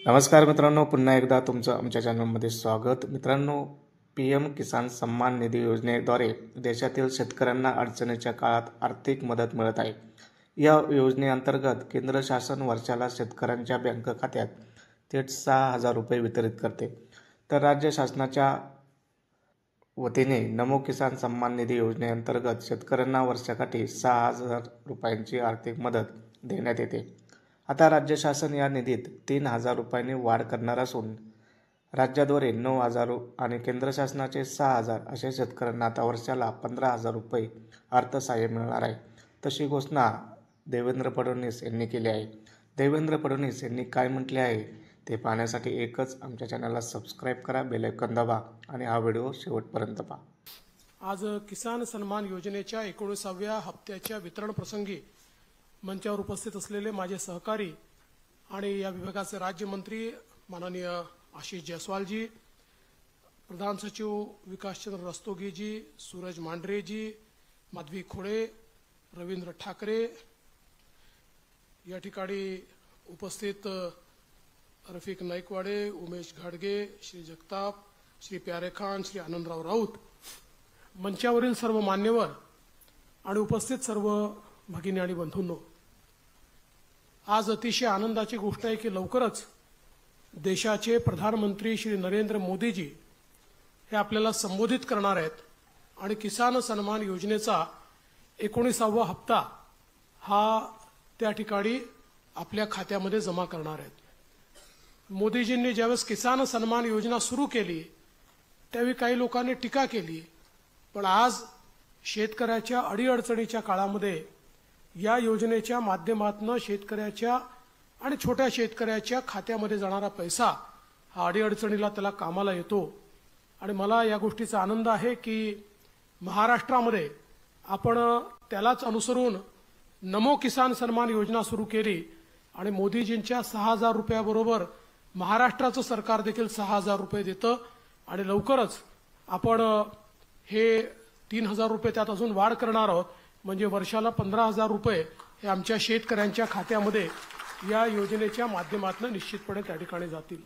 नमस्कार मित्रांनो, पुन्हा एकदा तुमचं आमच्या चॅनलमध्ये स्वागत। मित्रांनो, PM किसान सन्मान निधी योजनेद्वारे देशातील शेतकऱ्यांना अडचणीच्या काळात आर्थिक मदत मिळत आहे। या योजनेअंतर्गत केंद्र शासन वर्षाला शेतकऱ्यांच्या बँक खात्यात थेट 6,000 रुपये वितरित करते, तर राज्य शासनाच्या वतीने नमो किसान सन्मान निधी योजनेअंतर्गत शेतकऱ्यांना वर्षाकाठी 6,000 रुपयांची आर्थिक मदत देण्यात येते। आता राज्य शासन या निधीत 3,000 रुपयांनी वाढ करणार असून राज्याद्वारे 9,000 आणि केंद्र शासनाचे 6,000 असे शेतकऱ्यांना आता वर्षाला 15,000 रुपये अर्थसहाय्य मिळणार आहे। तशी घोषणा देवेंद्र फडणवीस यांनी केली आहे। देवेंद्र फडणवीस यांनी काय म्हटले आहे ते पाहण्यासाठी एकच आमच्या चॅनलला सबस्क्राईब करा, बेल आयकॉन दाबा आणि हा व्हिडिओ शेवटपर्यंत पहा। आज किसान सन्मान योजनेच्या 19व्या हप्त्याच्या वितरण प्रसंगी मंचावर उपस्थित असलेले माझे सहकारी आणि या विभागाचे राज्यमंत्री माननीय आशिष जयस्वालजी, प्रधान सचिव विकासचंद्र रस्तोगीजी, सूरज मांढरेजी, माधवी खोडे, रवींद्र ठाकरे, या ठिकाणी उपस्थित रफिक नाईकवाडे, उमेश घाडगे, श्री जगताप, श्री प्यारे खान, श्री आनंदराव राऊत, मंचावरील सर्व मान्यवर आणि उपस्थित सर्व भगिनी आणि बंधूंनो, आज अतिशय आनंदाची गोष्ट आहे की लवकरच देशाचे प्रधानमंत्री श्री नरेंद्र मोदीजी हे आपल्याला संबोधित करणार आहेत आणि किसान सन्मान योजनेचा 19वा हप्ता हा त्या ठिकाणी आपल्या खात्यामध्ये जमा करणार आहेत। मोदीजींनी ज्यावेळेस किसान सन्मान योजना सुरू केली त्यावेळी काही लोकांनी टीका केली, पण आज शेतकऱ्याच्या अडीअडचणीच्या काळामध्ये या योजनेच्या माध्यमातून शेतकऱ्याच्या आणि छोट्या शेतकऱ्याच्या खात्यामध्ये जाणारा पैसा हा अडीअडचणीला त्याला कामाला येतो। आणि मला या गोष्टीचा आनंद आहे की महाराष्ट्रामध्ये आपण त्यालाच अनुसरून नमो किसान सन्मान योजना सुरू केली आणि मोदीजींच्या 6,000 रुपयाबरोबर महाराष्ट्राचं सरकार देखील 6,000 रुपये देतं आणि लवकरच आपण हे 3,000 रुपये त्यात अजून वाढ करणार आहोत, म्हणजे वर्षाला 15,000 रुपये हे आमच्या शेतकऱ्यांच्या खात्यामध्ये या योजनेच्या माध्यमातून निश्चितपणे त्या ठिकाणी जातील।